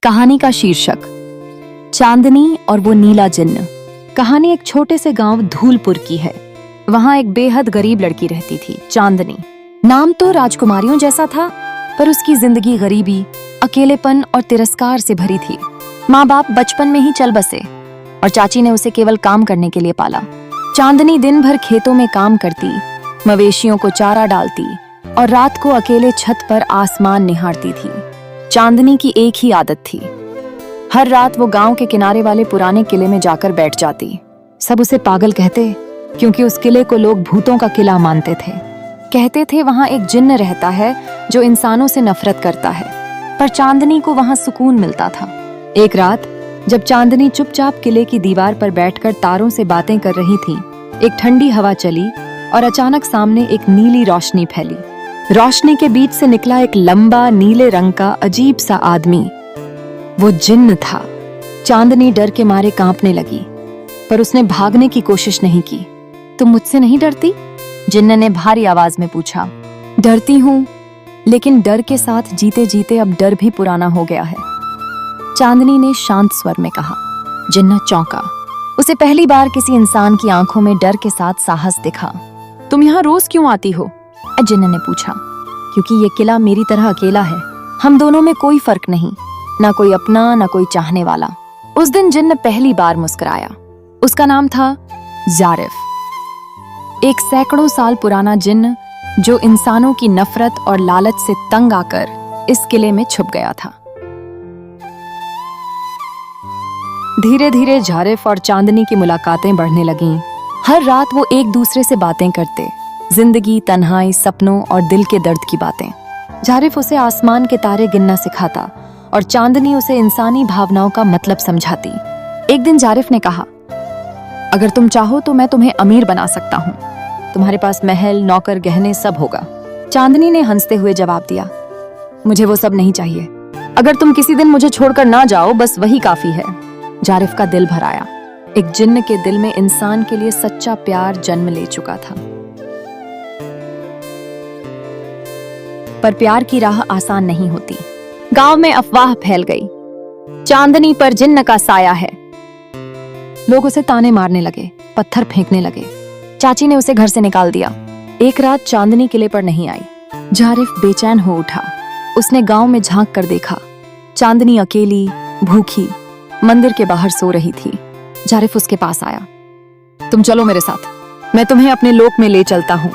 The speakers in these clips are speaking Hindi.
कहानी का शीर्षक चांदनी और वो नीला जिन्न। कहानी एक छोटे से गांव धूलपुर की है। वहां एक बेहद गरीब लड़की रहती थी, चांदनी। नाम तो राजकुमारियों जैसा था, पर उसकी जिंदगी गरीबी, अकेलेपन और तिरस्कार से भरी थी। माँ बाप बचपन में ही चल बसे और चाची ने उसे केवल काम करने के लिए पाला। चांदनी दिन भर खेतों में काम करती, मवेशियों को चारा डालती और रात को अकेले छत पर आसमान निहारती थी। चांदनी की एक ही आदत थी, हर रात वो गांव के किनारे वाले पुराने किले में जाकर बैठ जाती। सब उसे पागल कहते, क्योंकि उस किले को लोग भूतों का किला मानते थे। कहते थे वहां एक जिन्न रहता है जो इंसानों से नफरत करता है, पर चांदनी को वहां सुकून मिलता था। एक रात जब चांदनी चुपचाप किले की दीवार पर बैठकर तारों से बातें कर रही थी, एक ठंडी हवा चली और अचानक सामने एक नीली रोशनी फैली। रोशनी के बीच से निकला एक लंबा नीले रंग का अजीब सा आदमी। वो जिन्न था। चांदनी डर के मारे कांपने लगी, पर उसने भागने की कोशिश नहीं की। तुम मुझसे नहीं डरती? जिन्न ने भारी आवाज में पूछा। डरती हूँ, लेकिन डर के साथ जीते जीते अब डर भी पुराना हो गया है, चांदनी ने शांत स्वर में कहा। जिन्न चौंका। उसे पहली बार किसी इंसान की आंखों में डर के साथ साहस दिखा। तुम यहाँ रोज क्यों आती हो? जिन्न ने पूछा। क्योंकि ये किला मेरी तरह अकेला है। हम दोनों में कोई फर्क नहीं, ना कोई अपना ना कोई चाहने वाला। उस दिन जिन्न पहली बार मुस्कुराया। उसका नाम था जारिफ, एक सैकड़ों साल पुराना जिन्न जो इंसानों की नफरत और लालच से तंग आकर इस किले में छुप गया था। धीरे धीरे जारिफ और चांदनी की मुलाकातें बढ़ने लगीं। हर रात वो एक दूसरे से बातें करते, जिंदगी, तन्हाई, सपनों और दिल के दर्द की बातें। जारिफ उसे आसमान के तारे गिनना सिखाता और चांदनी उसे इंसानी भावनाओं का मतलब समझाती। एक दिन जारिफ ने कहा, अगर तुम चाहो तो मैं तुम्हें अमीर बना सकता हूँ। तुम्हारे पास महल, नौकर, गहने सब होगा। चांदनी ने हंसते हुए जवाब दिया, मुझे वो सब नहीं चाहिए। अगर तुम किसी दिन मुझे छोड़कर ना जाओ, बस वही काफी है। जारिफ का दिल भर आया। एक जिन्न के दिल में इंसान के लिए सच्चा प्यार जन्म ले चुका था। पर प्यार की राह आसान नहीं होती। गांव में अफवाह फैल गई, चांदनी पर जिन्न का साया है। लोग उसे ताने मारने लगे, पत्थर फेंकने लगे। चाची ने उसे घर से निकाल दिया। एक रात चांदनी किले पर नहीं आई। जारिफ बेचैन हो उठा। उसने गांव में झांक कर देखा। चांदनी अकेली, भूखी, मंदिर के बाहर सो रही थी। जारिफ उसके पास आया। तुम चलो मेरे साथ, मैं तुम्हें अपने लोक में ले चलता हूँ।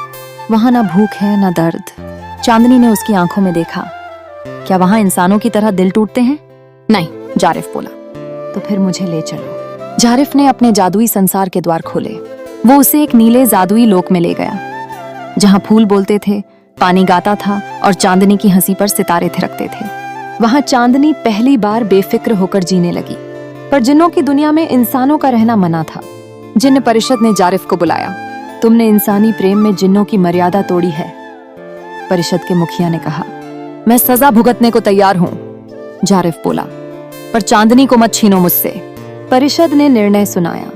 वहां ना भूख है ना दर्द। चांदनी ने उसकी आंखों में देखा। क्या वहां इंसानों की तरह दिल टूटते हैं? नहीं, जारिफ बोला। तो फिर मुझे ले चलो। जारिफ ने अपने जादुई संसार के द्वार खोले। वो उसे एक नीले जादुई लोक में ले गया, जहां फूल बोलते थे, पानी गाता था और चांदनी की हंसी पर सितारे थिरकते थे। वहां चांदनी पहली बार बेफिक्र होकर जीने लगी। पर जिन्नों की दुनिया में इंसानों का रहना मना था। जिन्न परिषद ने जारिफ को बुलाया। तुमने इंसानी प्रेम में जिन्नों की मर्यादा तोड़ी है, परिषद के मुखिया ने कहा। मैं सजा भुगतने को तैयार हूं, जारिफ बोला, पर चांदनी को मत छीनो मुझसे। परिषद ने निर्णय सुनाया,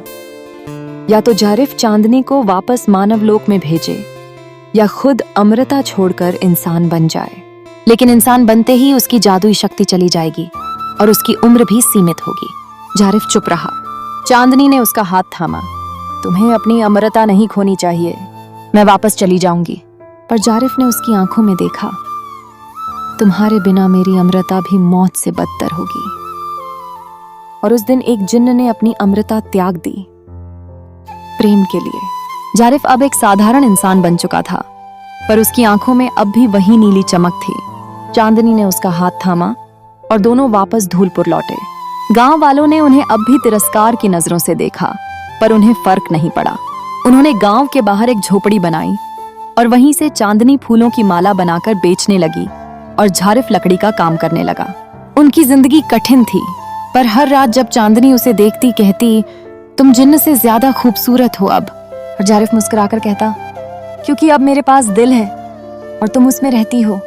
या तो जारिफ चांदनी को वापस मानव लोक में भेजे, या खुद अमृता छोड़कर इंसान बन जाए। लेकिन इंसान बनते ही उसकी जादुई शक्ति चली जाएगी और उसकी उम्र भी सीमित होगी। जारिफ चुप रहा। चांदनी ने उसका हाथ थामा। तुम्हें अपनी अमरता नहीं खोनी चाहिए, मैं वापस चली जाऊंगी। पर जारिफ ने उसकी आंखों में देखा, तुम्हारे बिना मेरी अमरता भी मौत से बदतर होगी। और उस दिन एक जिन्न ने अपनी अमरता त्याग दी, प्रेम के लिए। जारिफ अब एक साधारण इंसान बन चुका था, पर उसकी आंखों में अब भी वही नीली चमक थी। चांदनी ने उसका हाथ थामा और दोनों वापस धूलपुर लौटे। गांव वालों ने उन्हें अब भी तिरस्कार की नजरों से देखा, पर उन्हें फर्क नहीं पड़ा। उन्होंने गांव के बाहर एक झोपड़ी बनाई और वहीं से चांदनी फूलों की माला बनाकर बेचने लगी और जारिफ लकड़ी का काम करने लगा। उनकी जिंदगी कठिन थी, पर हर रात जब चांदनी उसे देखती, कहती, तुम जिन्न से ज्यादा खूबसूरत हो अब। और जारिफ मुस्कुराकर कहता, क्योंकि अब मेरे पास दिल है और तुम उसमें रहती हो।